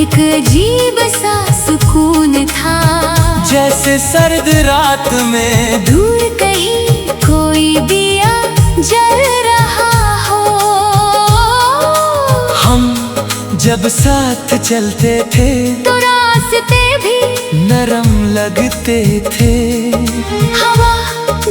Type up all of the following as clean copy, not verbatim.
एक अजीब सा सुकून था, जैसे सर्द रात में दूर कहीं कोई दिया जल रहा हो। हम जब साथ चलते थे तो रास्ते भी नरम लगते थे। हवा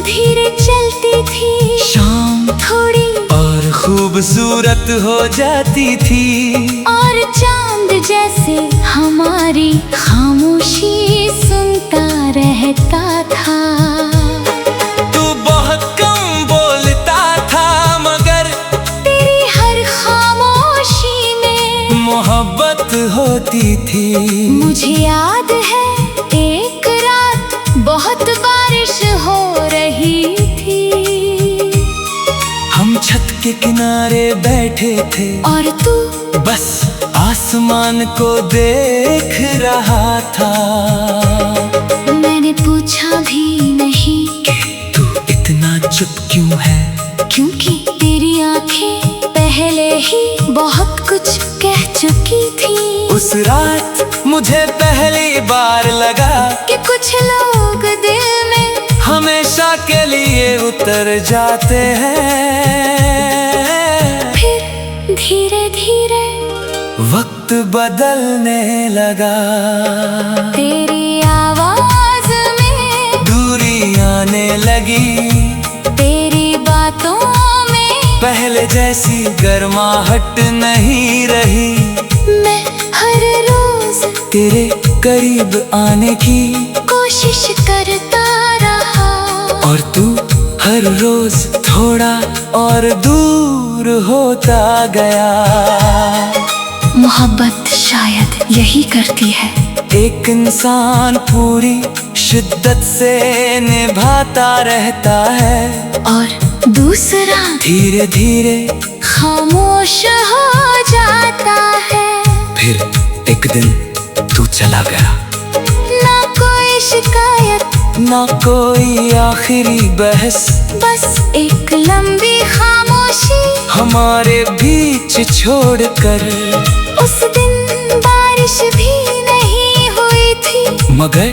धीरे चलती थी, शाम थोड़ी और खूबसूरत हो जाती थी। और चांद जैसे हमारी खामोशी सुनता रहता था। तू बहुत कम बोलता था, मगर तेरी हर खामोशी में मोहब्बत होती थी। मुझे याद है एक रात बहुत बारिश हो रही थी। हम छत के किनारे बैठे थे और तू बस आसमान को देख रहा था। मैंने पूछा भी नहीं कि तू इतना चुप क्यों है, क्योंकि तेरी आंखें पहले ही बहुत कुछ कह चुकी थी। उस रात मुझे पहली बार लगा कि कुछ लोग दिल में हमेशा के लिए उतर जाते हैं। फिर धीरे धीरे वक्त बदलने लगा, तेरी आवाज में दूरी आने लगी। तेरी बातों में पहले जैसी गर्माहट नहीं रही। मैं हर रोज तेरे करीब आने की कोशिश करता रहा। और तू हर रोज थोड़ा और दूर होता गया। मोहब्बत शायद यही करती है, एक इंसान पूरी शिद्दत से निभाता रहता है और दूसरा धीरे धीरे खामोश हो जाता है। फिर एक दिन तू चला गया, ना कोई शिकायत, ना कोई आखिरी बहस, बस एक लंबी खामोशी हमारे बीच छोड़कर। उस दिन बारिश भी नहीं हुई थी, मगर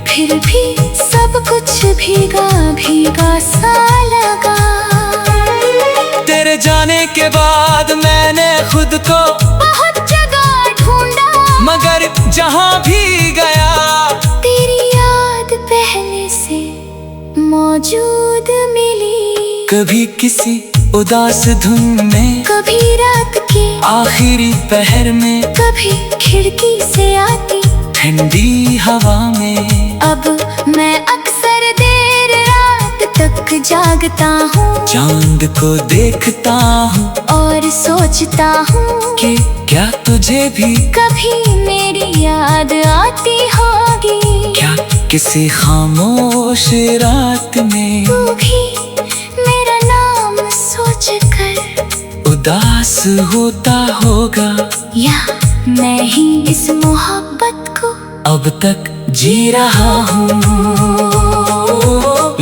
फिर भी सब कुछ भीगा भीगा सा लगा। तेरे जाने के बाद मैंने खुद को बहुत जगह ढूंढा, मगर जहां भी गया तेरी याद पहले से मौजूद मिली। कभी किसी उदास धुन में, कभी रात के आखिरी पहर में, कभी खिड़की से आती ठंडी हवा में। अब मैं अक्सर देर रात तक जागता हूँ, चांद को देखता हूँ और सोचता हूँ कि क्या तुझे भी कभी मेरी याद आती होगी। क्या किसी खामोश रात में तू भी मेरा नाम सोच कर उदास होता होगा, या मैं ही इस मोहब्बत को अब तक जी रहा हूँ।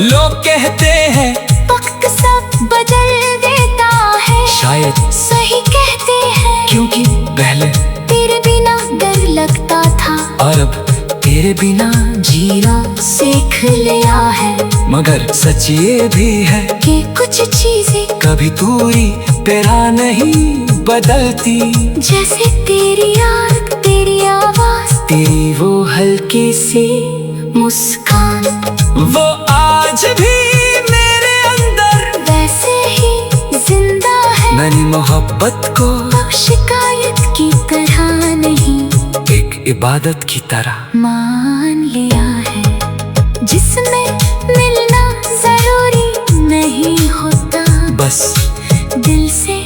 लोग कहते हैं वक्त सब बदल देता है, शायद सही कहते हैं, क्योंकि पहले तेरे बिना डर लगता था और अब तेरे बिना जीना सीख लिया है। मगर सच ये भी है कि कुछ चीजें कभी दूरी तेरा नहीं बदलती। जैसे तेरी याद, तेरी आवाज, तेरी वो हल्की सी मुस्कान, वो आज भी मेरे अंदर वैसे ही जिंदा है। मैंने मोहब्बत को अब शिकायत की तरह नहीं, एक इबादत की तरह मान लिया है, जिसमें मिलना जरूरी नहीं होता, बस दिल से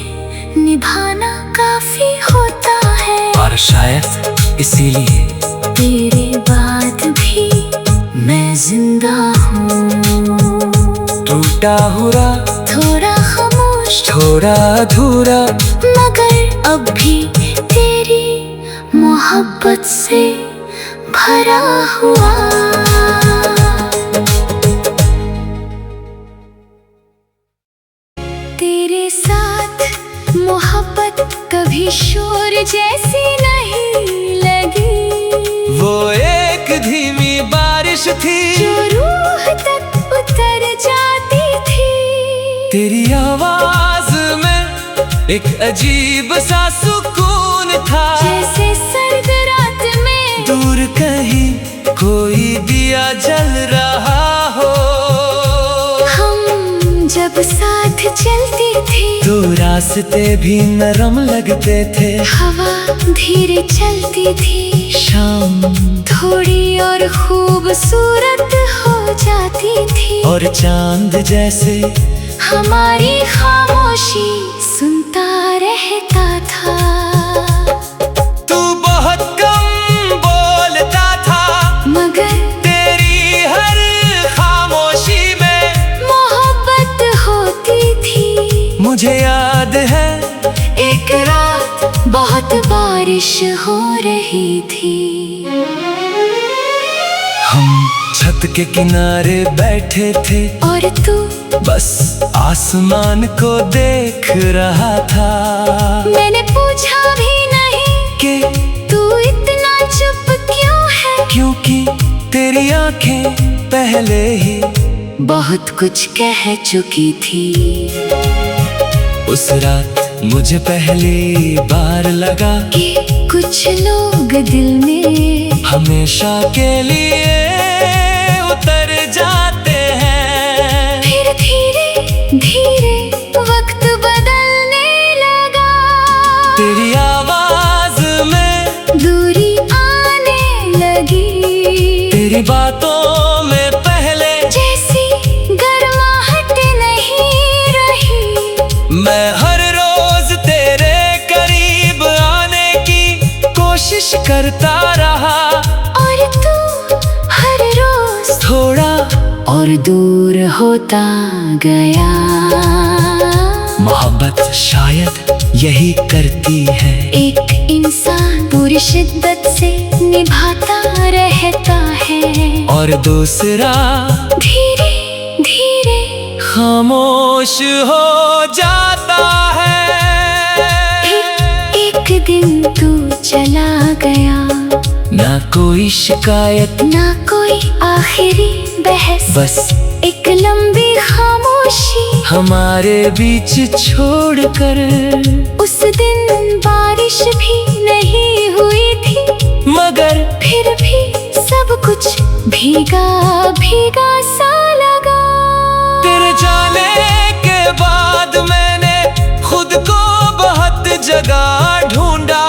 निभाना काफी होता है। और शायद इसीलिए तेरे बाद भी मैं जिंदा हूँ, टूटा हुआ, थोड़ा खामोश, थोड़ा अधूरा, मगर अब भी तेरी मोहब्बत से भरा हुआ। तेरे साथ मोहब्बत कभी शोर जैसी नहीं लगी। वो एक धीमी बारिश थी जो रूह तक उतर जाती थी। तेरी आवाज में एक अजीब सा सुकून था, जैसे सर्द रात में दूर कहीं कोई दिया जल रहा हो। हम जब साथ चलती थी तो रास्ते भी नरम लगते थे। हवा धीरे चलती थी, शाम थोड़ी और खूबसूरत हो जाती थी। और चांद जैसे हमारी खामोशी सुनता रहता था। तू बहुत कम बोलता था, मगर तेरी हर खामोशी में मोहब्बत होती थी। मुझे याद है एक रात बहुत बारिश हो रही थी। हम छत के किनारे बैठे थे और तू बस आसमान को देख रहा था। मैंने पूछा भी नहीं कि तू इतना चुप क्यों है, क्योंकि तेरी आंखें पहले ही बहुत कुछ कह चुकी थी। उस रात मुझे पहली बार लगा कि कुछ लोग दिल में हमेशा के लिए उतर जाते हैं। फिर धीरे धीरे वक्त बदलने लगा। तेरी आवाज में दूरी आने लगी। तेरी बातों में पहले जैसी गर्माहट नहीं रही। मैं हर रोज तेरे करीब आने की कोशिश करता रहा, और तू हर रोज थोड़ा और दूर होता गया। मोहब्बत शायद यही करती है, एक इंसान पूरी शिद्दत से निभाता रहता है, और दूसरा धीरे धीरे खामोश हो जाता है। एक दिन तू चला गया, ना कोई शिकायत, ना कोई आखिरी बहस, बस एक लंबी खामोशी हमारे बीच छोड़कर। उस दिन बारिश भी नहीं हुई थी, मगर फिर भी सब कुछ भीगा भीगा सा लगा। तेरे जाने के बाद मैंने खुद को बहुत जगह ढूंढा,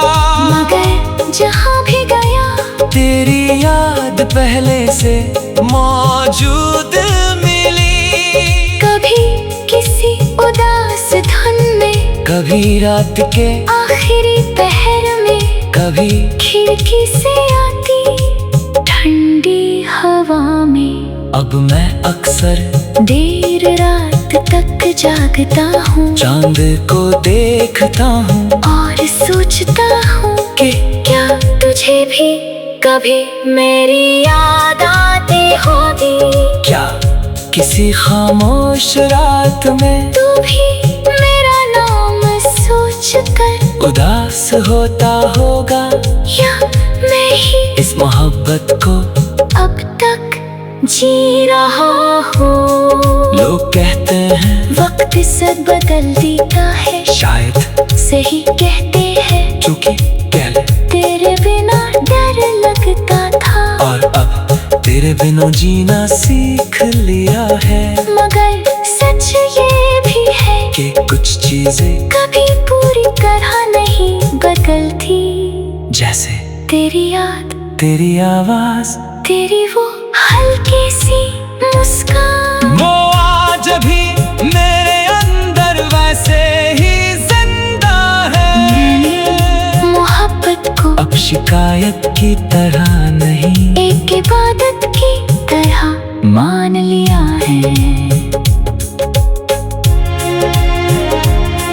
मगर जहाँ भी गया तेरी याद पहले से मौजूद मिली। कभी किसी उदास धुन में, कभी रात के आखिरी पहर में, कभी खिड़की से आती ठंडी हवा में। अब मैं अक्सर देर रात तक जागता हूँ, चांद को देखता हूँ और सोचता हूँ कि क्या तुझे भी कभी मेरी याद आती होगी। क्या किसी खामोश रात में तू भी मेरा नाम सोचकर उदास होता होगा, या मैं ही इस मोहब्बत को अब तक जी रहा हूँ। लोग कहते हैं वक्त से बदल देता है, शायद सही कहते हैं, चूंकि पहले तेरे बिना डर लगता था, और अब तेरे बिना जीना सीख लिया है। मगर सच ये भी है कि कुछ चीजें कभी पूरी तरह नहीं बदलती। जैसे तेरी याद, तेरी आवाज, तेरी वो हल्की सी मुस्कान, वो आज भी मेरे अंदर वैसे ही जिंदा है। मोहब्बत को अब शिकायत की तरह नहीं, एक इबादत की तरह मान लिया है,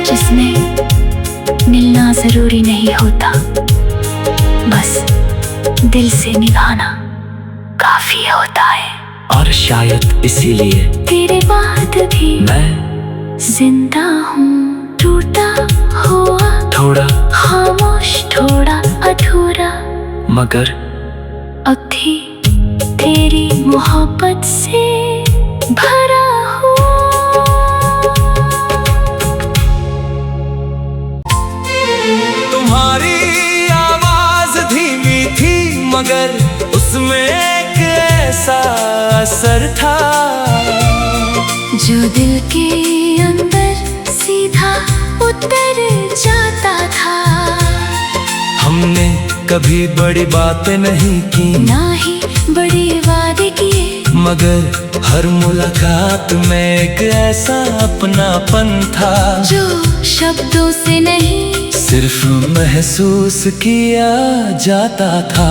जिसमें मिलना जरूरी नहीं होता, बस दिल से निभाना काफी होता है। और शायद इसीलिए तेरे बाद भी मैं जिंदा हूँ। टूटा हुआ, थोड़ा खामोश, थोड़ा अधूरा, मगर अब भी तेरी मोहब्बत से भरा हुआ। तुम्हारी आवाज धीमी थी मगर उसमें एक ऐसा असर था जो दिल के अंदर सीधा उतर जाता था। हमने कभी बड़ी बातें नहीं की, ना ही बड़े वादे किए, मगर हर मुलाकात में एक ऐसा अपनापन था जो शब्दों से नहीं सिर्फ महसूस किया जाता था।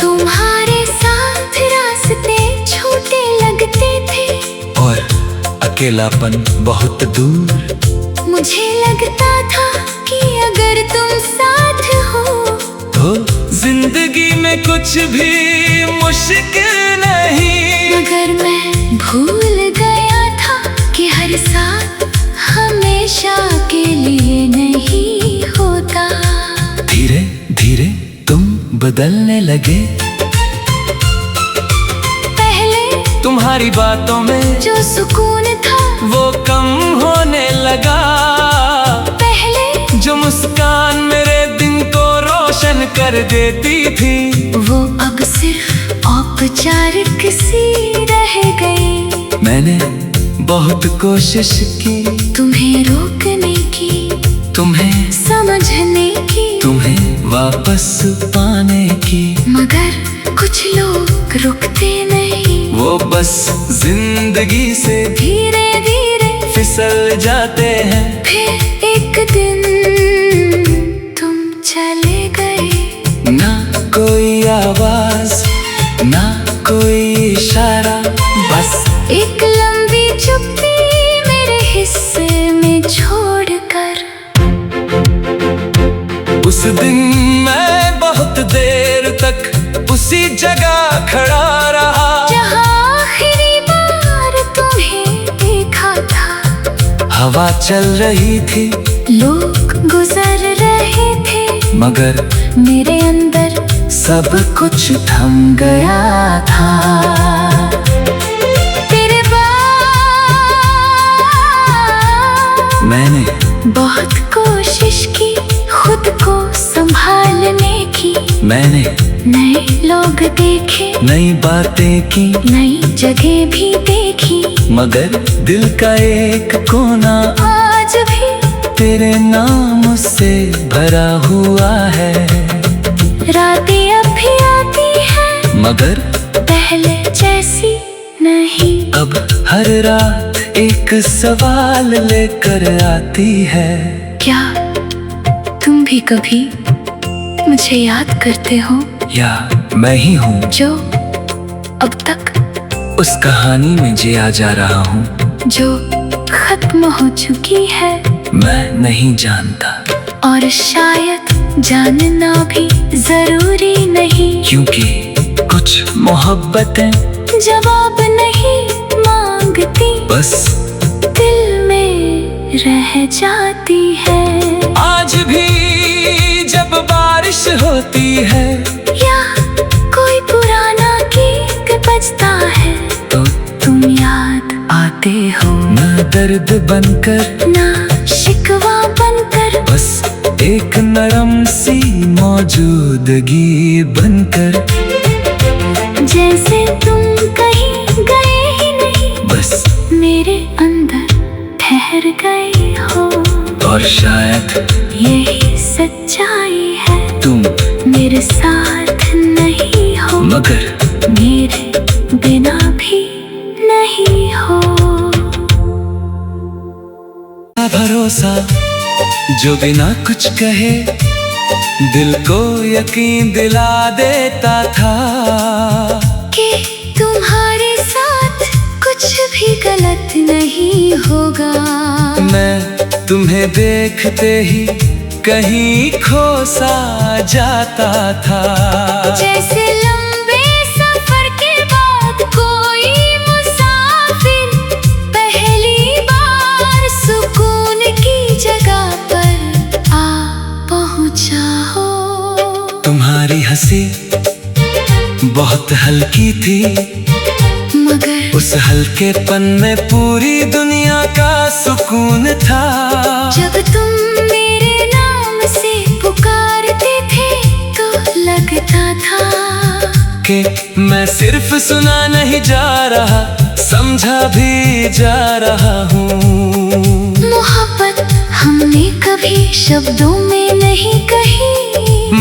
तुम्हारे साथ रास्ते छोटे लगते थे और अकेलापन बहुत दूर। मुझे लगता था कि अगर तुम साथ हो तो जिंदगी में कुछ भी मुश्किल नहीं। मगर मैं भूल गया था कि हर साथ हमेशा के लिए नहीं होता। धीरे धीरे तुम बदलने लगे, पहले तुम्हारी बातों में जो सुकून था वो कम होने लगा। पहले जो मुस्कान मेरे दिन को रोशन कर देती थी वो अब सिर्फ औपचारिक सी रह गई। मैंने बहुत कोशिश की तुम्हें रोकने की, तुम्हें समझने की, तुम्हें वापस पाने की, मगर कुछ लोग रुकते नहीं। वो बस जिंदगी से धीरे धीरे फिसल जाते हैं। फिर एक दिन तुम चले गए। ना कोई आवाज, ना कोई इशारा, बस एक लंबी चुप्पी मेरे हिस्से में छोड़कर। उस दिन मैं बहुत देर तक उसी जगह खड़ा रहा जहाँ आखिरी बार तुम्हें देखा था। हवा चल रही थी, लोग गुजर रहे थे, मगर मेरे अंदर सब कुछ थम गया था। तेरे बाद मैंने बहुत कोशिश की खुद को संभालने की। मैंने नए लोग देखे, नई बातें की, नई जगह भी देखी, मगर दिल का एक कोना आज भी तेरे नाम से भरा हुआ है। रातें अब भी आती हैं, मगर पहले जैसी नहीं। अब हर रात एक सवाल लेकर आती है। क्या तुम भी कभी मुझे याद करते हो, या मैं ही हूँ जो अब तक उस कहानी में जिया जा रहा हूँ जो खत्म हो चुकी है। मैं नहीं जानता, और शायद जानना भी जरूरी नहीं, क्योंकि कुछ मोहब्बतें जवाब नहीं मांगती, बस दिल में रह जाती है। आज भी जब बारिश होती है या कोई पुराना गीत बजता है तो तुम याद आते हो, न दर्द बनकर ना शिकवा बनकर, बस एक नरम सी मौजूदगी बनकर। जैसे तुम कहीं गए ही नहीं, बस मेरे अंदर ठहर गए हो। और शायद यही सच्चाई है, तुम मेरे साथ नहीं हो, मगर मेरे बिना भी नहीं हो। भरोसा जो बिना कुछ कहे दिल को यकीन दिला देता था कि तुम्हारे साथ कुछ भी गलत नहीं होगा। मैं तुम्हें देखते ही कहीं खो सा जाता था। जैसे लंबे सफर के बाद कोई मुसाफिर पहली बार सुकून हंसी बहुत हल्की थी, मगर उस हल्केपन में पूरी दुनिया का सुकून था। जब तुम मेरे नाम से पुकारते थे तो लगता था कि मैं सिर्फ सुना नहीं जा रहा, समझा भी जा रहा हूँ। मोहब्बत हमने कभी शब्दों में नहीं कही,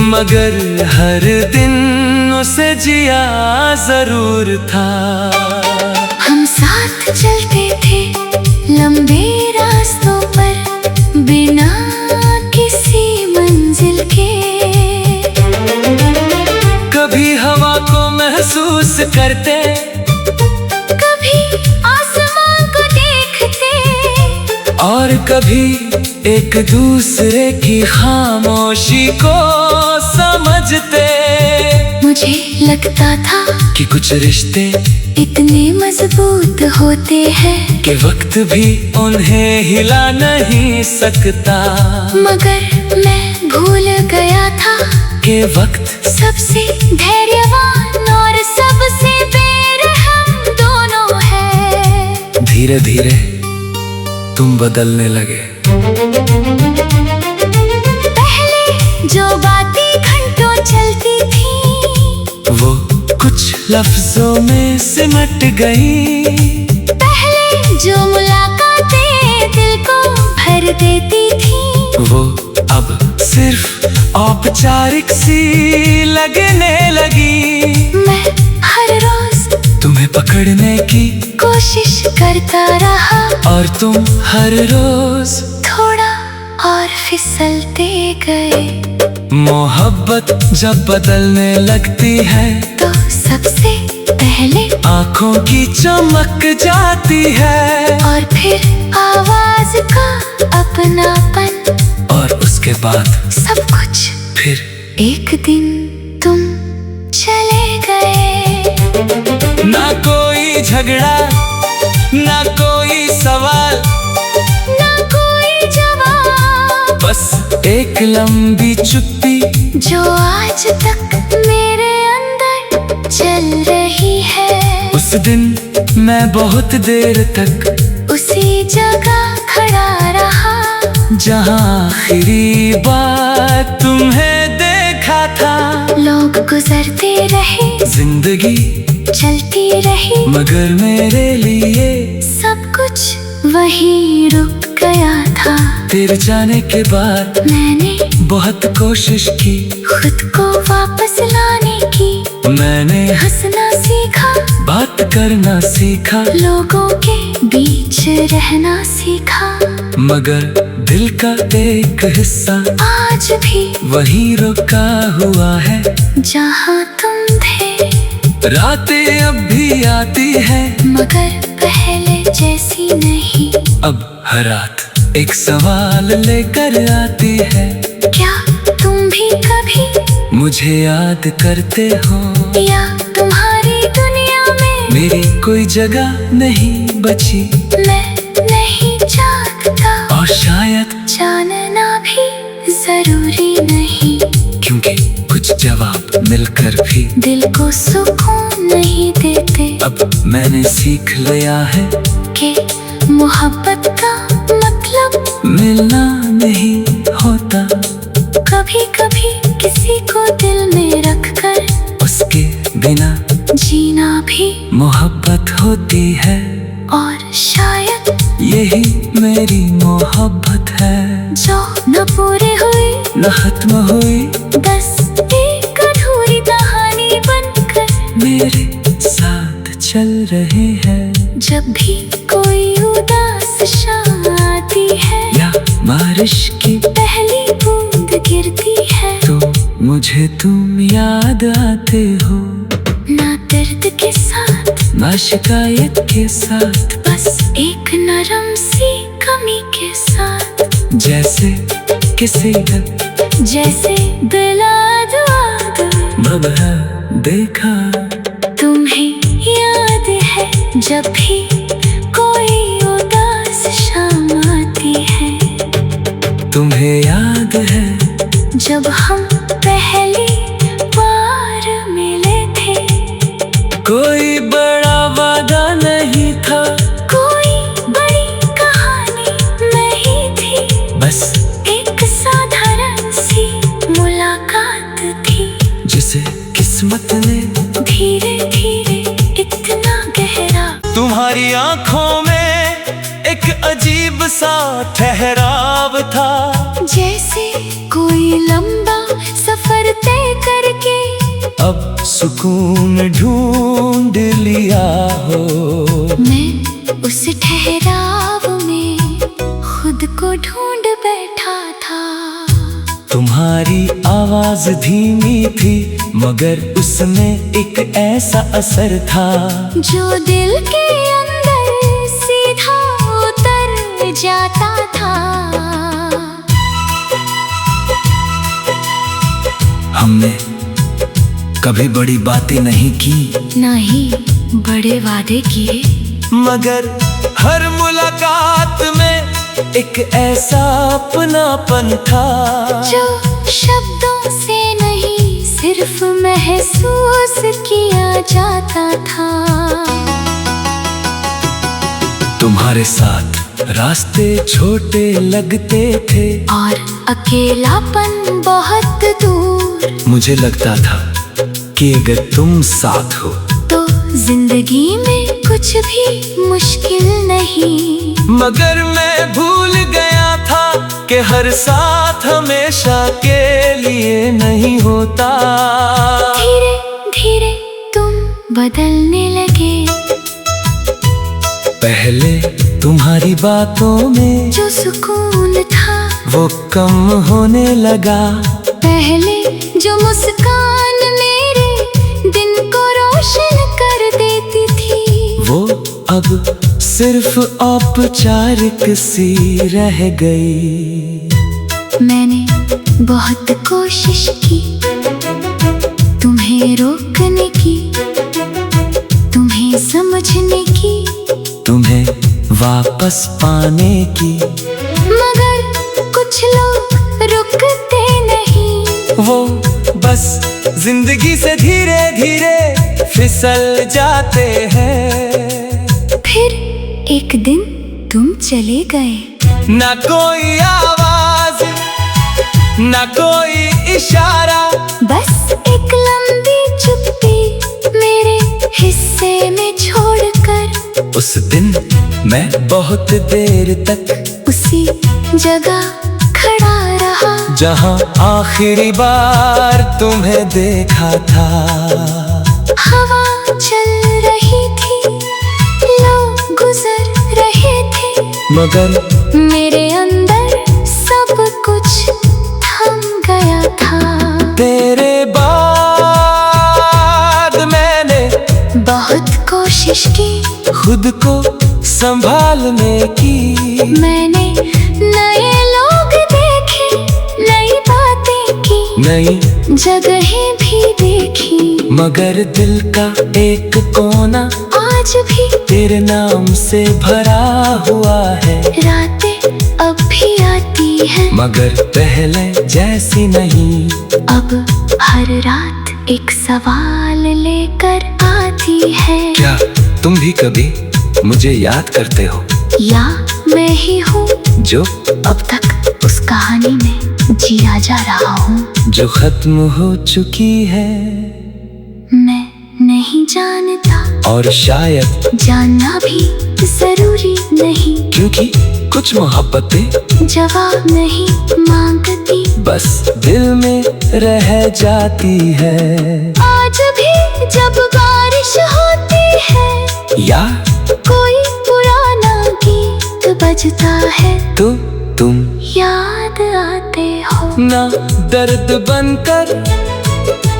मगर हर दिन उसे जिया जरूर था। हम साथ चलते थे लंबे रास्तों पर बिना किसी मंजिल के, कभी हवा को महसूस करते, कभी आसमां को देखते, और कभी एक दूसरे की खामोशी को समझते। मुझे लगता था कि कुछ रिश्ते इतने मजबूत होते हैं कि वक्त भी उन्हें हिला नहीं सकता। मगर मैं भूल गया था कि वक्त सबसे धैर्यवान और सबसे बेरहम दोनों है। धीरे धीरे तुम बदलने लगे। पहले जो बातें घंटों चलती थी वो कुछ लफ्जों में सिमट गई। पहले जो मुलाकातें दिल को भर देती थी वो अब सिर्फ औपचारिक सी लगने लगी। मैं हर रोज तुम्हें पकड़ने की कोशिश करता रहा, और तुम हर रोज थोड़ा और फिसलते गए। मोहब्बत जब बदलने लगती है तो सबसे पहले आंखों की चमक जाती है, और फिर आवाज का अपनापन, और उसके बाद सब कुछ। फिर एक दिन तुम चले गए। ना कोई झगड़ा, ना कोई सवाल, ना कोई जवाब, बस एक लंबी चुप्पी जो आज तक मेरे अंदर चल रही है। उस दिन मैं बहुत देर तक उसी जगह खड़ा रहा जहाँ आखिरी बार तुम्हें देखा था। लोग गुजरते रहे, जिंदगी चलती रही, मगर मेरे लिए सब कुछ वहीं रुक गया था। तेरे जाने के बाद मैंने बहुत कोशिश की खुद को वापस लाने की। मैंने हंसना सीखा, बात करना सीखा, लोगों के बीच रहना सीखा, मगर दिल का एक हिस्सा आज भी वहीं रुका हुआ है जहाँ तुम थे। रातें अब भी आती है, मगर पहले जैसी नहीं। अब हर रात एक सवाल लेकर आती है। क्या तुम भी कभी मुझे याद करते हो, या तुम्हारी दुनिया में मेरी कोई जगह नहीं बची। मैं नहीं जानता, और शायद जानना भी जरूरी नहीं, क्योंकि कुछ जवाब मिलकर भी दिल को सुकून नहीं देते। अब मैंने सीख लिया है कि मोहब्बत का मतलब मिलना नहीं होता। कभी कभी किसी को दिल में रखकर उसके बिना जीना भी मोहब्बत होती है। और शायद यही मेरी मोहब्बत है, जो न पूरी हुई न खत्म हुई, बस एक अधूरी कहानी बनकर मेरे साथ चल रहे हैं। जब भी कोई उदास शाम आती है या बारिश की पहली बूंद गिरती है, तो मुझे तुम याद आते हो। ना दर्द के साथ, ना शिकायत के साथ, बस एक नरम सी कमी के साथ। जैसे किसी का जैसे दिला बबहा देखा। तुम्हें याद है जब भी कोई उदास शाम आती है, तुम्हें याद है जब हम पहली बार किस्मत ने धीरे धीरे इतना गहरा। तुम्हारी आंखों में एक अजीब सा ठहराव था, जैसे कोई लंबा सफर तय करके अब सुकून ढूंढ लिया हो। मैं उस ठहराव में खुद को ढूंढ बैठा था। तुम्हारी आवाज धीमी थी मगर उसमें एक ऐसा असर था जो दिल के अंदर सीधा उतर जाता था। हमने कभी बड़ी बातें नहीं की, ना ही बड़े वादे किए, मगर हर मुलाकात में एक ऐसा अपनापन था जो शब्दों से नहीं सिर्फ महसूस किया जाता था। तुम्हारे साथ रास्ते छोटे लगते थे और अकेलापन बहुत दूर। मुझे लगता था कि अगर तुम साथ हो तो जिंदगी में कुछ भी मुश्किल नहीं। मगर मैं भूल गया था कि हर साथ हमेशा के लिए नहीं होता। धीरे धीरे तुम बदलने लगे। पहले तुम्हारी बातों में जो सुकून था वो कम होने लगा। पहले जो मुस्कान मेरे दिन को रोशन कर देती थी, वो अब सिर्फ औपचारिक सी रह गई। मैंने बहुत कोशिश की तुम्हें रोकने की, तुम्हें समझने की, तुम्हें वापस पाने की, मगर कुछ लोग रुकते नहीं। वो बस जिंदगी से धीरे धीरे फिसल जाते हैं। फिर एक दिन तुम चले गए। ना कोई आवाज, ना कोई इशारा, बस एक लंबी चुप्पी मेरे हिस्से में छोड़कर। उस दिन मैं बहुत देर तक उसी जगह खड़ा रहा जहां आखिरी बार तुम्हें देखा था। हवा चल रही थी, लोग गुजर रहे थे, मगर मेरे अंदर सब कुछ थम गया था। तेरे बाद मैंने बहुत कोशिश की खुद को संभालने की। मैंने नए लोग देखे, नई बातें की, नई जगहें भी देखी, मगर दिल का एक कोना आज भी तेरे नाम से भरा हुआ है। रातें अब भी आती है, मगर पहले जैसी नहीं। अब हर रात एक सवाल लेकर आती है। क्या तुम भी कभी मुझे याद करते हो, या मैं ही हूँ जो अब तक उस कहानी में जिया जा रहा हूँ, जो खत्म हो चुकी है। मैं नहीं जानता और शायद जानना भी जरूरी नहीं, क्योंकि कुछ मोहब्बतें जवाब नहीं मांगती, बस दिल में रह जाती है। आज भी जब बारिश होती है या कोई पुराना गीत बजता है, तो तुम याद आते हो। ना दर्द बनकर,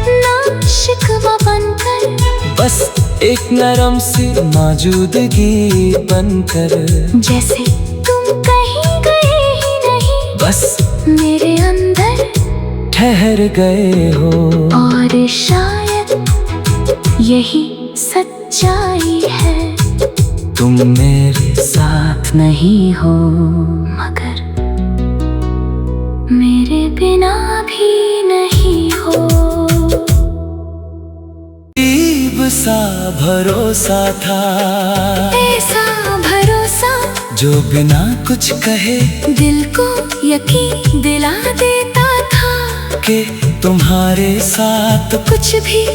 ना शिकवा बनकर, बस एक नरम सी मौजूदगी बनकर। जैसे तुम कहीं गए ही नहीं, बस मेरे अंदर ठहर गए हो। और शायद यही सच्चाई है। तुम मेरे साथ नहीं हो, मगर मेरे बिना भी नहीं हो। अजीब सा भरोसा था, ऐसा भरोसा जो बिना कुछ कहे दिल को यकीन दिला देता था कि तुम्हारे साथ कुछ भी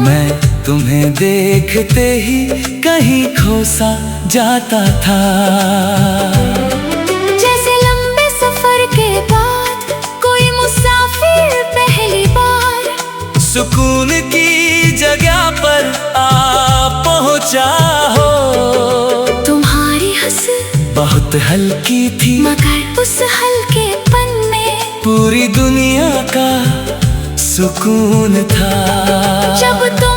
मैं तुम्हें देखते ही कहीं खो सा जाता था। जैसे लंबे सफर के बाद कोई मुसाफिर पहली बार सुकून की जगह पर आ पहुंचा हो। तुम्हारी हंसी बहुत हल्की थी मगर उस हल्केपन में पूरी दुनिया का सुकून था। जब तुम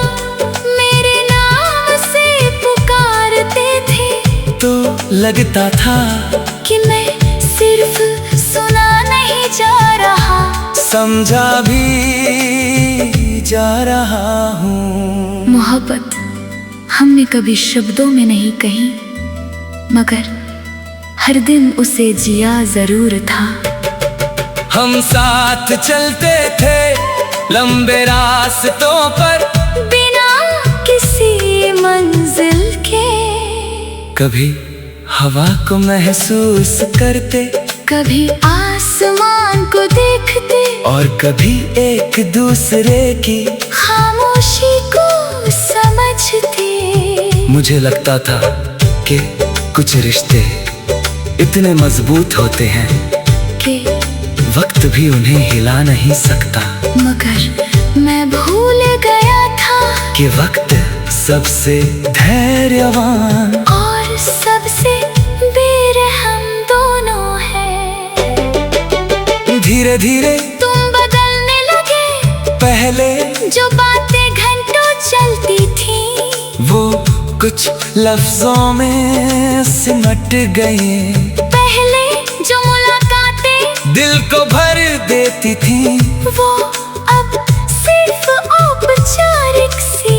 मेरे नाम से पुकारते थे तो लगता था कि मैं सिर्फ सुना नहीं जा रहा, समझा भी जा रहा हूँ। मोहब्बत हमने कभी शब्दों में नहीं कही, मगर हर दिन उसे जिया जरूर था। हम साथ चलते थे लंबे रास्तों पर बिना किसी मंजिल के, कभी हवा को महसूस करते, कभी आसमान को देखते और कभी एक दूसरे की खामोशी को समझते। मुझे लगता था कि कुछ रिश्ते इतने मजबूत होते हैं कि वक्त भी उन्हें हिला नहीं सकता। मगर मैं भूल गया था कि वक्त सबसे धैर्यवान और सबसे बेरहम दोनों है। धीरे धीरे तुम बदलने लगे, पहले जो बातें घंटों चलती थी वो कुछ लफ्जों में सिमट गए। पहले जो मुलाकातें दिल को भर देती थी वो अब सिर्फ औपचारिक सी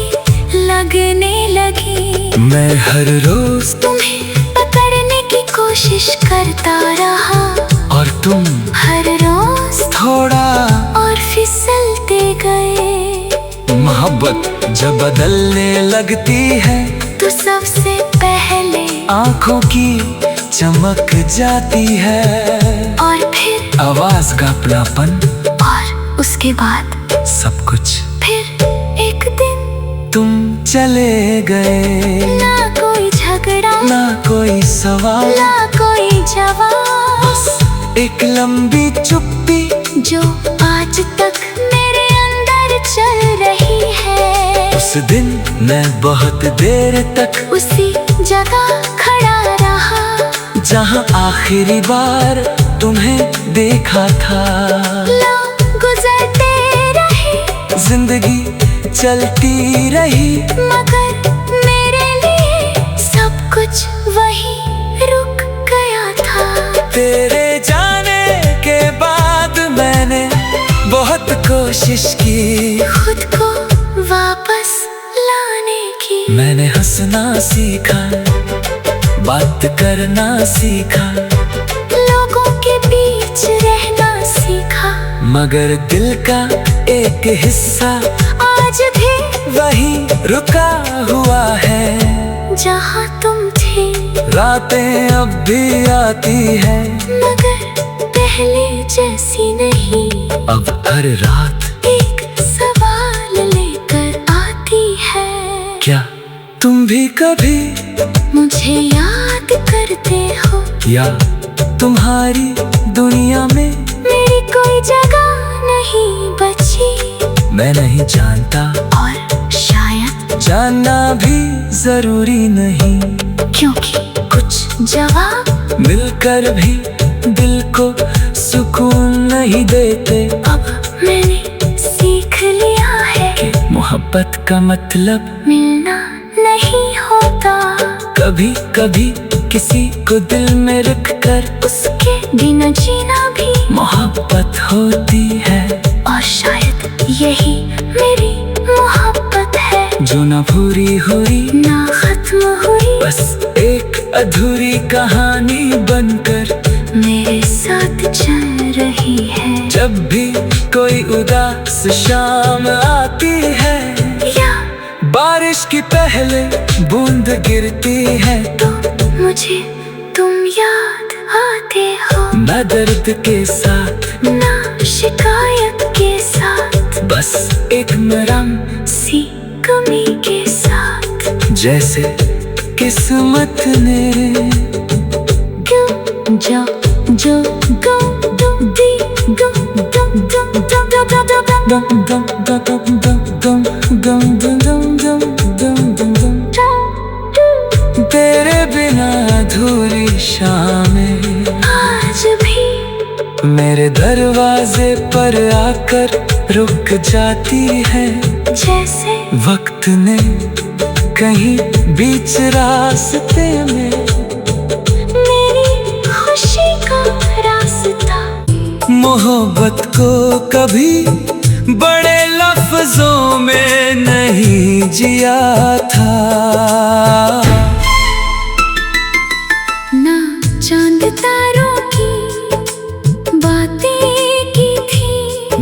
लगने लगी। मैं हर रोज तुम्हें पकड़ने की कोशिश करता रहा और तुम हर रोज थोड़ा और फिसलते गए। मोहब्बत जब बदलने लगती है तो सबसे पहले आंखों की चमक जाती है और फिर आवाज का अपनापन और उसके बाद सब कुछ। फिर एक दिन तुम चले गए, ना कोई झगड़ा ना कोई सवाल, ना कोई जवाब, बस एक लंबी चुप्पी जो आज तक मेरे अंदर चल रही है। उस दिन मैं बहुत देर तक उसी जगह खड़ा रहा जहाँ आखिरी बार तुम्हें देखा था। लोग गुजरते रहे, जिंदगी चलती रही, मगर मेरे लिए सब कुछ वहीं रुक गया था। तेरे जाने के बाद मैंने बहुत कोशिश की खुद को वापस लाने की। मैंने हंसना सीखा, बात करना सीखा, लोगों के बीच रहना सीखा, मगर दिल का एक हिस्सा आज भी वहीं रुका हुआ है जहाँ तुम थे। रातें अब भी आती है मगर पहले जैसी नहीं, अब हर रात एक सवाल लेकर आती है। क्या तुम भी कभी मुझे याद करते हो या तुम्हारी दुनिया में मेरी कोई जगह नहीं बची। मैं नहीं जानता और शायद जानना भी जरूरी नहीं, क्योंकि कुछ जवाब मिलकर भी दिल को सुकून नहीं देते। अब मैंने सीख लिया है कि मोहब्बत का मतलब मिलना नहीं होता। कभी कभी किसी को दिल में रख कर उसके बिना जीना भी मोहब्बत होती है। और शायद यही मेरी मोहब्बत है, जो ना पूरी हुई ना खत्म हुई, बस एक अधूरी कहानी बनकर मेरे साथ चल रही है। जब भी कोई उदास शाम आती है या बारिश की पहले बूंद गिरती है तो मुझे तुम याद आते हो, ना दर्द के साथ ना शिकायत के साथ, बस एक नरम सी जैसे किस्मत ने जो जो गो दो दी गो दम दम दम दम दम दम तेरे बिना अधूरी शामें आज भी मेरे दरवाजे पर आकर रुक जाती है। जैसे वक्त ने कहीं बीच रास्ते में मेरी खुशी का रास्ता। मोहब्बत को कभी बड़े लफ्जों में नहीं जिया था। ना चांद तारों की बातें की थी,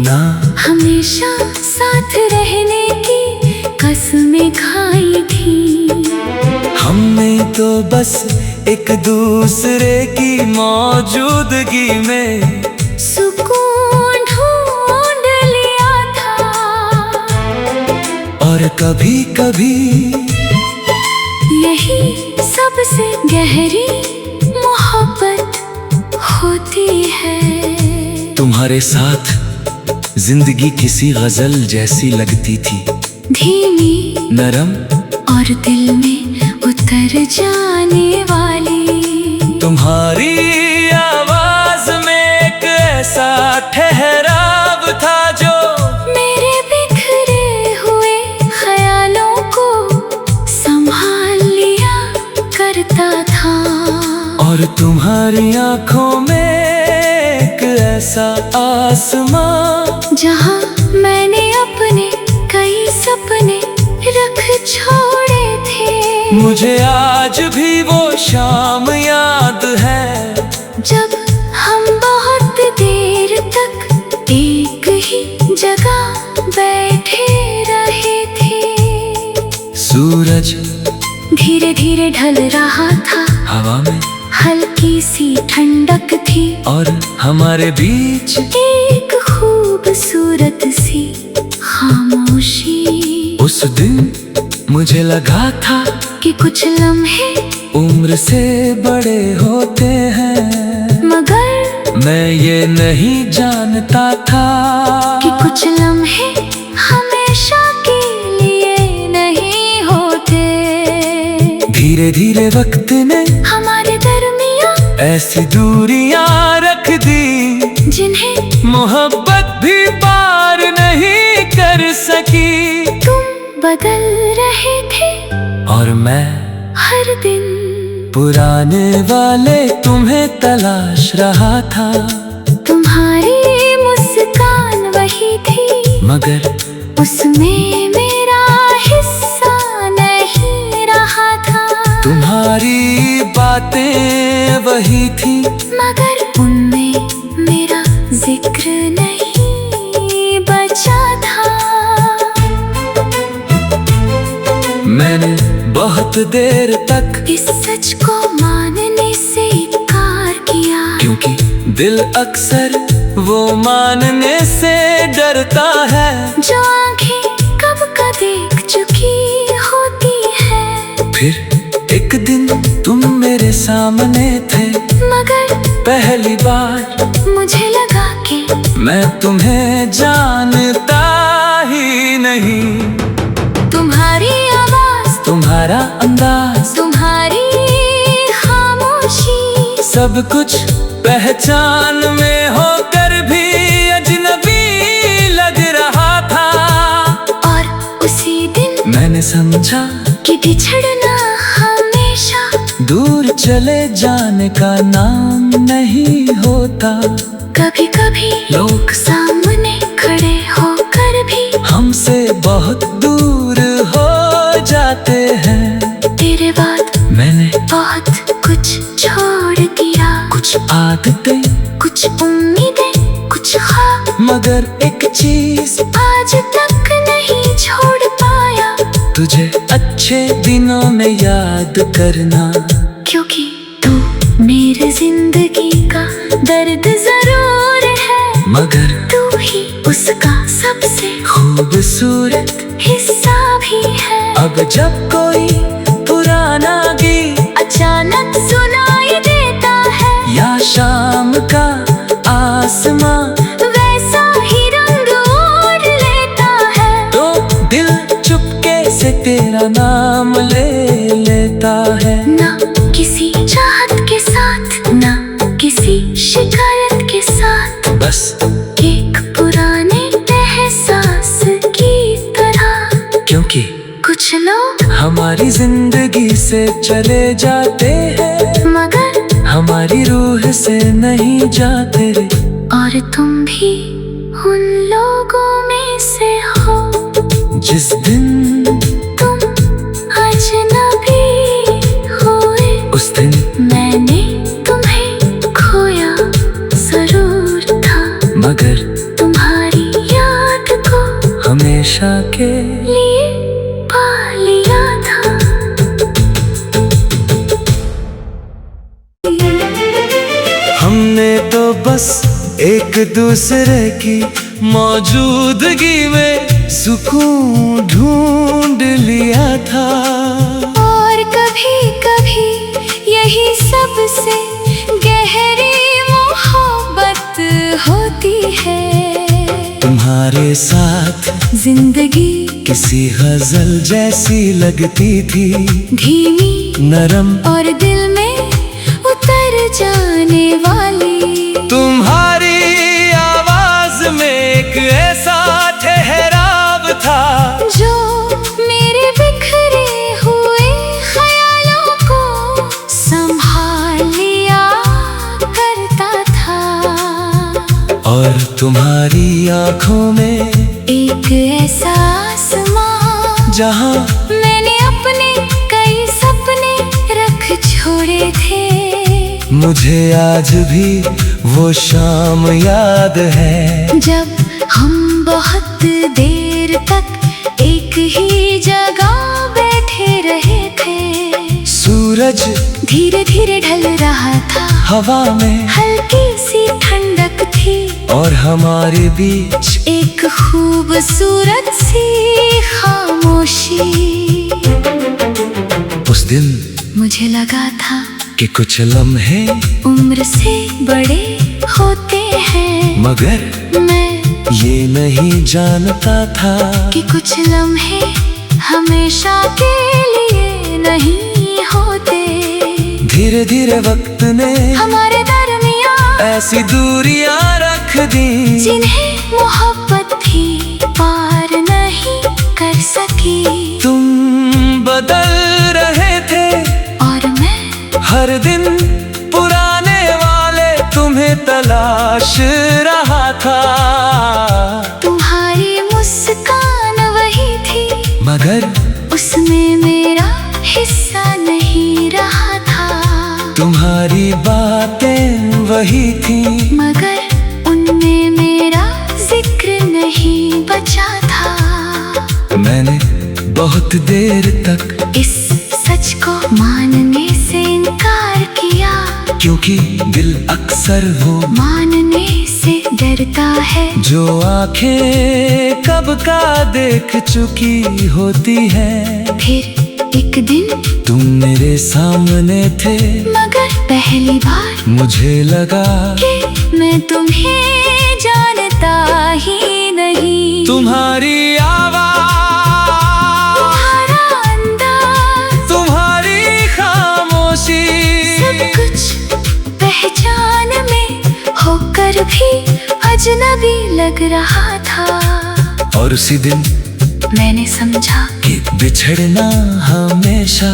ना हमेशा साथ रहने की कसमें खाई थी। हमने तो बस एक दूसरे की मौजूदगी में सुकून ढूंढ लिया था। और कभी कभी यही सबसे गहरी मोहब्बत होती है। तुम्हारे साथ जिंदगी किसी गजल जैसी लगती थी, धीमी नरम और दिल में उतर जाने वाली। तुम्हारी आवाज में एक ऐसा ठहराव था जो मेरे बिखरे हुए ख्यालों को संभाल लिया करता था। और तुम्हारी आंखों में एक ऐसा आसमां जहां मैंने अपने कई सपने रख छोड़े थे। मुझे आज भी वो शाम याद है, जब हम बहुत देर तक एक ही जगह बैठे रहे थे। सूरज धीरे धीरे ढल रहा था, हवा में हल्की सी ठंडक थी और हमारे बीच एक खूबसूरत सी खामोशी। उस दिन मुझे लगा था कि कुछ लम्हे उम्र से बड़े होते हैं, मगर मैं ये नहीं जानता था कि कुछ लम्हे हमेशा के लिए नहीं होते। धीरे धीरे वक्त ने हमारे दरमियां ऐसी दूरियां रख दी जिन्हें मोहब्बत भी पार नहीं कर सकी। तुम बदल रहे थे और मैं हर दिन पुराने वाले तुम्हें तलाश रहा था। तुम्हारी मुस्कान वही थी, मगर उसमें मेरा हिस्सा नहीं रहा था। तुम्हारी बातें वही थी, मगर उनमें मेरा जिक्र नहीं बचा था। मैंने बहुत देर तक इस सच को मानने से इनकार किया, क्योंकि दिल अक्सर वो मानने से डरता है जो आंखें कब का देख चुकी होती है। फिर एक दिन तुम मेरे सामने थे, मगर पहली बार मुझे लगा कि मैं तुम्हें जानता ही नहीं। तुम्हारी आवाज, तुम्हारा अंदाज, तुम्हारी खामोशी, सब कुछ पहचान में होकर भी अजनबी लग रहा था। और उसी दिन मैंने समझा कि बिछड़ना हमेशा दूर चले जाने का नाम नहीं होता। कभी कभी लोग सामने खड़े होकर भी हमसे बहुत दूर हो जाते हैं। तेरे बाद मैंने बहुत कुछ छोड़ दिया, कुछ आदतें, कुछ उम्मीदें, कुछ ख्वाब, मगर एक चीज आज तक नहीं छोड़ पाया। तुझे अच्छे दिनों में याद करना, क्योंकि तू मेरी जिंदगी का दर्द जरूर है, मगर तू ही उसका सबसे खूबसूरत हिस्सा भी है। अब जब कोई पुराना गीत अचानक सुनाई देता है, या शाम का आसमां वैसा ही रंग ओढ़ लेता है। तो दिल चुपके से तेरा नाम ले लेता है। ना किसी चाहत के साथ, ना किसी शिकायत के साथ, बस एक पुराने एहसास की तरह। क्योंकि कुछ लोग हमारी जिंदगी से चले जाते हैं, मगर हमारी रूह से नहीं जाते। और तुम भी उन लोगों में से हो, जिस दिन तुम अजनबी हुए, उस दिन मैंने तुम्हें खोया जरूर था, मगर तुम्हारी याद को हमेशा के लिए पा लिया था। हमने तो बस एक दूसरे की मौजूदगी में सुकून ढूंढ लिया था। और कभी कभी यही सबसे गहरी मोहब्बत होती है। तुम्हारे साथ जिंदगी किसी गजल जैसी लगती थी, धीमी नरम और दिल में उतर जाने वाली। तुम्हारी आवाज में एक ऐसा ठहराव था जो मेरे बिखरे हुए ख्यालों को संभाल लिया करता था। और तुम्हारी आंखों में एक ऐसा आसमां जहां मैंने अपने कई सपने रख छोड़े थे। मुझे आज भी वो शाम याद है, जब हम बहुत देर तक एक ही जगह बैठे रहे थे। सूरज धीरे धीरे ढल रहा था, हवा में हल्की सी ठंडक थी, और हमारे बीच एक खूबसूरत सी खामोशी। उस दिन मुझे लगा था कि कुछ लम्हे उम्र से बड़े होते हैं, मगर मैं ये नहीं जानता था कि कुछ लम्हे हमेशा के लिए नहीं होते। धीरे धीरे वक्त ने हमारे दरमियान ऐसी दूरियां रख दी, जिन्हें मोहब्बत भी पार नहीं कर सकी। तुम बदल रहे थे और मैं हर दिन पुराने वाले तुम्हें तलाश रहा था। तुम्हारी मुस्कान वही थी, मगर उसमें मेरा हिस्सा नहीं रहा था। तुम्हारी बातें वही थी, मगर उनमें मेरा जिक्र नहीं बचा था। मैंने बहुत देर तक इस सच को मानने से इनकार किया, क्योंकि दिल अक्सर वो मानने से डरता है जो आंखें कब का देख चुकी होती है। फिर एक दिन तुम मेरे सामने थे, मगर पहली बार मुझे लगा कि मैं तुम्हें जानता ही नहीं। तुम्हारी आवाज, तुम्हारा अंदाज, तुम्हारी खामोशी, सब कुछ पहचान में होकर भी अजनबी लग रहा था। और उसी दिन मैंने समझा कि बिछड़ना हमेशा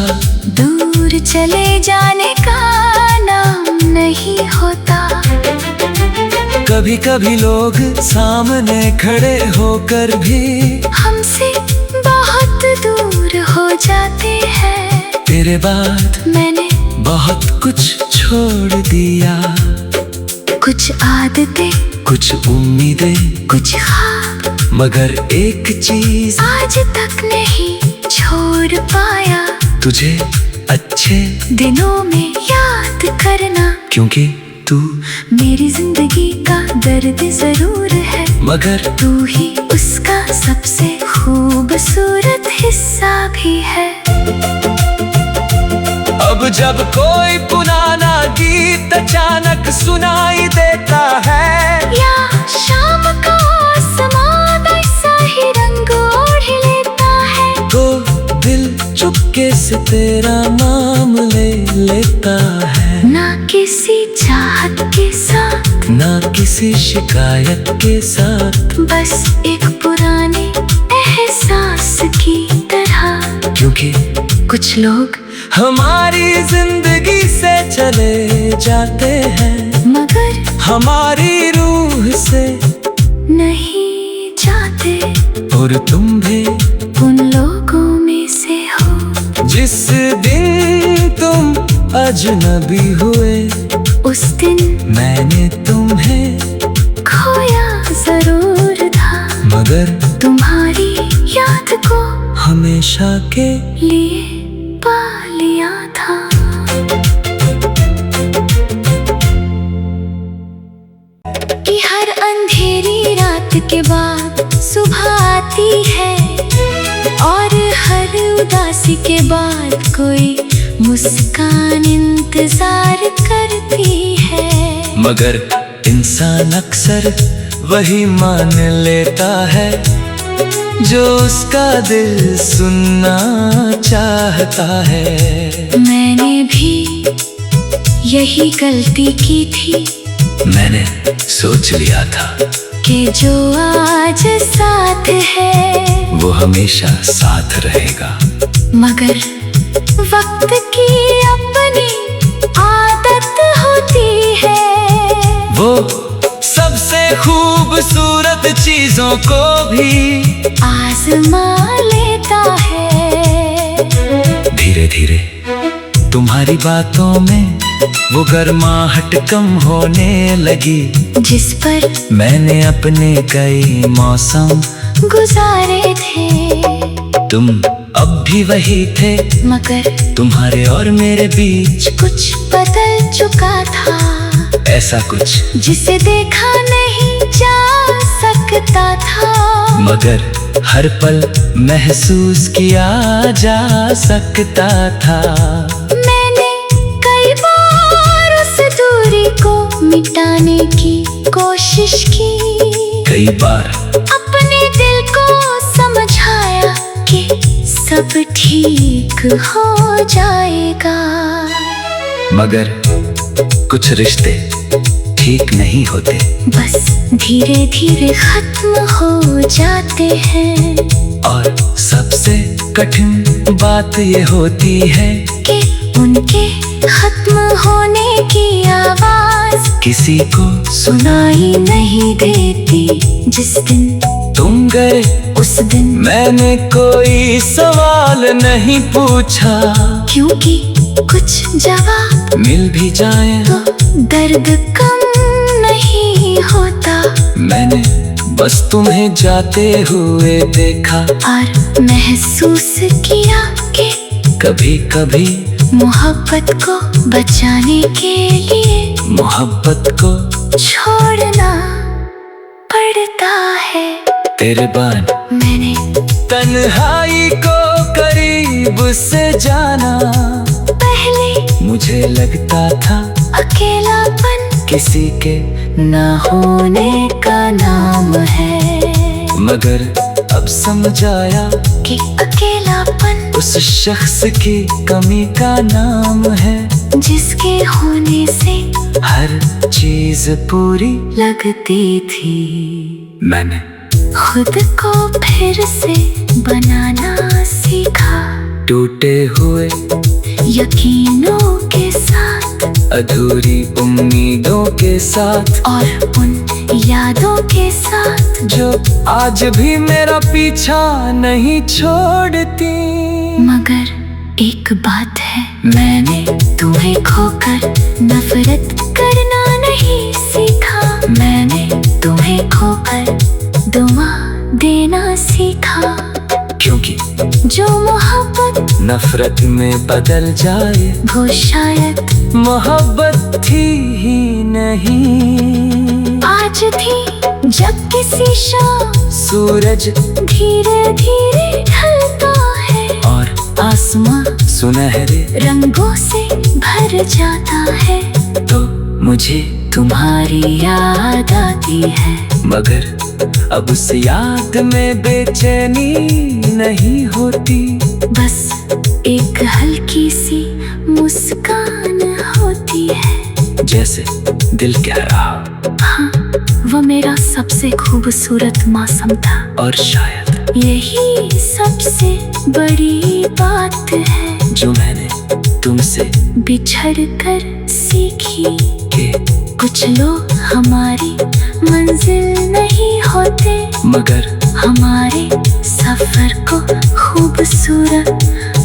दूर चले जाने का नाम नहीं होता। कभी कभी लोग सामने खड़े होकर भी हमसे बहुत दूर हो जाते हैं। तेरे बाद मैंने बहुत कुछ छोड़ दिया, कुछ आदतें, कुछ उम्मीदें, कुछ ख्वाब, मगर एक चीज आज तक नहीं छोड़ पाया, तुझे अच्छे दिनों में याद करना। क्योंकि तू मेरी जिंदगी का दर्द जरूर है, मगर तू ही उसका सबसे खूबसूरत हिस्सा भी है। अब जब कोई पुराना गीत अचानक सुनाई देता है, या शाम का आसमान ऐसा ही रंग ओढ़ लेता है, तो दिल चुपके से तेरा नाम ले लेता है। ना किसी चाहत के साथ, ना किसी शिकायत के साथ, बस एक पुराने एहसास की तरह। क्योंकि कुछ लोग हमारी जिंदगी से चले जाते हैं, मगर हमारी रूह से नहीं जाते। और तुम भी उन लोगों में से हो, जिस दिन तुम अजनबी हुए, उस दिन मैंने तुम्हें खोया जरूर था, मगर तुम्हारी याद को हमेशा के लिए पा लिया था। कि हर अंधेरी रात के बाद सुबह आती है, और हर उदासी के बाद कोई मुस्कान इंतजार करती है। मगर इंसान अक्सर वही मान लेता है जो उसका दिल सुनना चाहता है। मैंने भी यही गलती की थी, मैंने सोच लिया था कि जो आज साथ है वो हमेशा साथ रहेगा, मगर वक्त की अपनी आदत होती है। वो सबसे खूबसूरत चीजों को भी आजमा लेता है। धीरे धीरे तुम्हारी बातों में वो गर्माहट कम होने लगी, जिस पर मैंने अपने कई मौसम गुजारे थे। तुम अब भी वही थे, मगर तुम्हारे और मेरे बीच कुछ बदल चुका था, ऐसा कुछ जिसे देखा नहीं जा सकता था, मगर हर पल महसूस किया जा सकता था। मैंने कई बार उस दूरी को मिटाने की कोशिश की, कई बार अपने दिल को समझाया कि सब ठीक हो जाएगा, मगर कुछ रिश्ते ठीक नहीं होते, बस धीरे धीरे खत्म हो जाते हैं। और सबसे कठिन बात ये होती है कि उनके खत्म होने की आवाज किसी को सुनाई नहीं देती। जिस दिन तुम गए उस दिन मैंने कोई सवाल नहीं पूछा, क्योंकि कुछ जवाब मिल भी जाए तो दर्द कम नहीं होता। मैंने बस तुम्हें जाते हुए देखा, और महसूस किया कि कभी कभी मोहब्बत को बचाने के लिए मोहब्बत को छोड़ना पड़ता है। तेरे बान मैंने तन्हाई को करीब से जाना, पहले मुझे लगता था अकेलापन किसी के ना होने का नाम है, मगर अब समझ आया कि अकेलापन उस शख्स की कमी का नाम है, जिसके होने से हर चीज पूरी लगती थी। मैंने खुद को फिर से बनाना सीखा, टूटे हुए यकीनों के साथ, अधूरी उम्मीदों के साथ, और उन यादों के साथ जो आज भी मेरा पीछा नहीं छोड़ती। मगर एक बात है, मैंने तुम्हें खोकर नफरत करना नहीं सीखा। मैंने तुम्हें खोकर दुआ देना सीखा, क्योंकि जो मोहब्बत नफरत में बदल जाए वो शायद मोहब्बत थी ही नहीं। आज थी जब किसी शाम सूरज धीरे धीरे ढलता है, और आसमां सुनहरे रंगों से भर जाता है, तो मुझे तुम्हारी याद आती है। मगर अब उस याद में बेचैनी नहीं होती, बस एक हल्की सी मुस्कान होती है। जैसे दिल कह रहा हाँ, वो मेरा सबसे खूबसूरत मौसम था, और शायद यही सबसे बड़ी बात है जो मैंने तुमसे बिछड़ कर सीखी। के कुछ लोग हमारी मंजिल नहीं होते, मगर हमारे सफर को खूबसूरत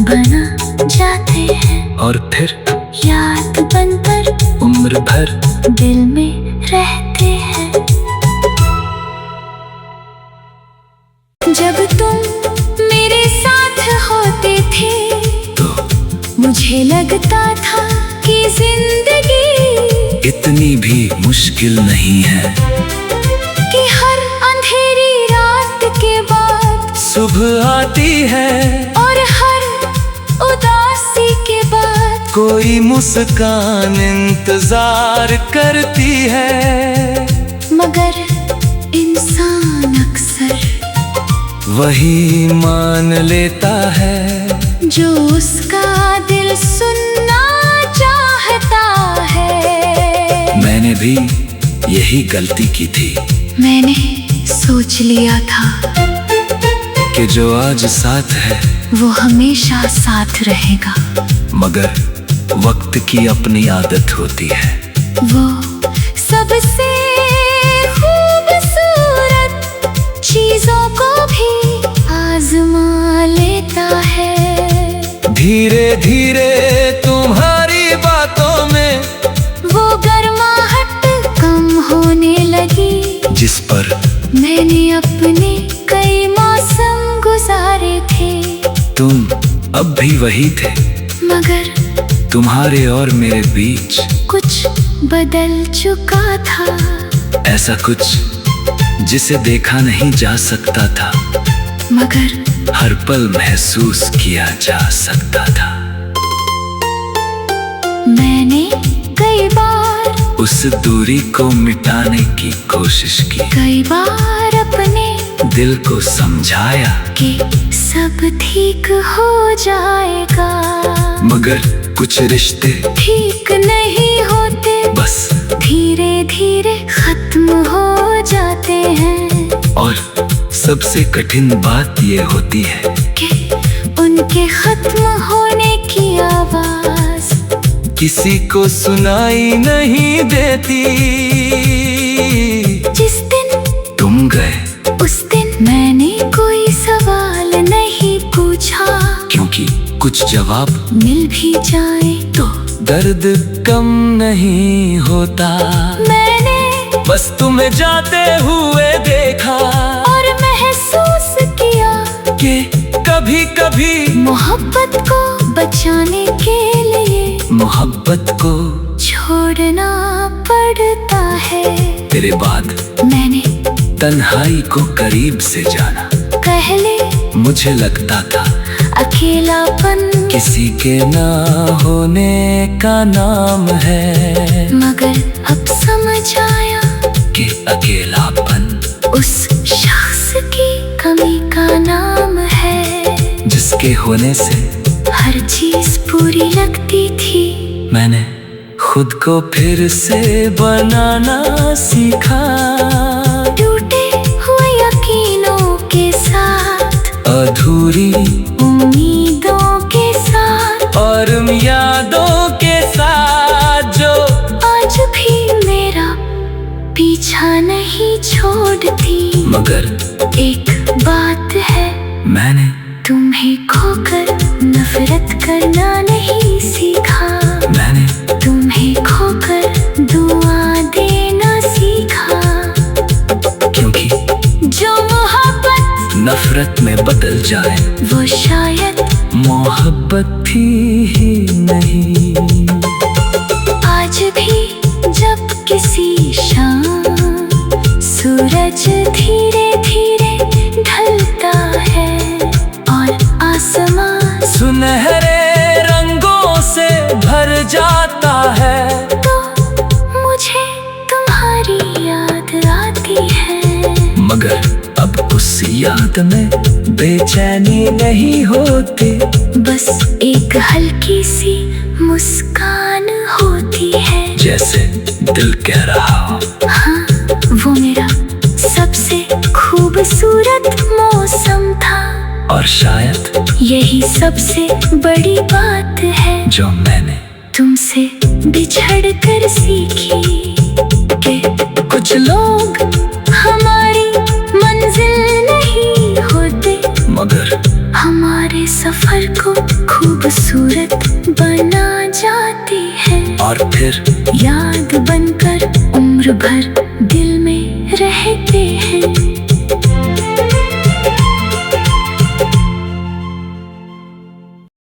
बना जाते हैं, और फिर याद बनकर उम्र भर दिल में रहते हैं। जब तुम मेरे साथ होते थे तो मुझे लगता था कि जिंदगी इतनी भी मुश्किल नहीं है, कि हर अंधेरी रात के बाद सुबह आती है, और हर उदासी के बाद कोई मुस्कान इंतजार करती है। मगर इंसान अक्सर वही मान लेता है जो उसका दिल सुनना चाहता है। मैंने भी यही गलती की थी मैंने सोच लिया था कि जो आज साथ है वो हमेशा साथ रहेगा, मगर वक्त की अपनी आदत होती है। वो सबसे खूबसूरत चीजों को भी आजमा लेता है। धीरे धीरे तुम्हारी बातों में वो गर्माहट कम होने लगी, जिस पर मैंने अपने कई मौसम गुजारे थे। तुम अब भी वही थे, मगर तुम्हारे और मेरे बीच कुछ बदल चुका था, ऐसा कुछ जिसे देखा नहीं जा सकता था, मगर हर पल महसूस किया जा सकता था। मैंने कई बार उस दूरी को मिटाने की कोशिश की, कई बार अपने दिल को समझाया कि सब ठीक हो जाएगा, मगर कुछ रिश्ते ठीक नहीं होते, बस धीरे धीरे खत्म हो जाते हैं। और सबसे कठिन बात ये होती है कि उनके खत्म होने की आवाज किसी को सुनाई नहीं देती। जिस दिन तुम गए उस दिन मैंने कोई सवाल नहीं पूछा, क्योंकि कुछ जवाब मिल भी जाए तो दर्द कम नहीं होता। मैंने बस तुम्हें जाते हुए देखा और महसूस किया कि कभी कभी मोहब्बत को बचाने के लिए मोहब्बत को छोड़ना पड़ता है। तेरे बाद मैंने तन्हाई को करीब से जाना, पहले मुझे लगता था अकेलापन किसी के ना होने का नाम है, मगर अब समझ आया कि अकेलापन उस शख्स की कमी का नाम है, जिसके होने से हर चीज पूरी लगती थी। मैंने खुद को फिर से बनाना सीखा, टूटे हुए यकीनों के साथ, अधूरी उम्मीदों के साथ, और यादों के साथ जो आज भी मेरा पीछा नहीं छोड़ती। मगर एक बात है, मैंने तुम्हें खोकर नफरत करना नहीं सीखा, मैंने तुम्हें खोकर दुआ देना सीखा, क्योंकि जो मोहब्बत नफरत में बदल जाए वो शायद मोहब्बत भी नहीं। आज भी जब किसी शाम सूरज धीरे धीरे ढलता है और आसमां सुनहरा जाता है तो मुझे तुम्हारी याद आती है। मगर अब उस याद में बेचैनी नहीं होती, बस एक हल्की सी मुस्कान होती है। जैसे दिल कह रहा हो हाँ, वो मेरा सबसे खूबसूरत मौसम था। और शायद यही सबसे बड़ी बात है जो मैंने तुमसे बिछड़ कर सीखी कि कुछ लोग हमारी मंजिल नहीं होते, मगर हमारे सफर को खूबसूरत बना जाती है। और फिर याद बनकर उम्र भर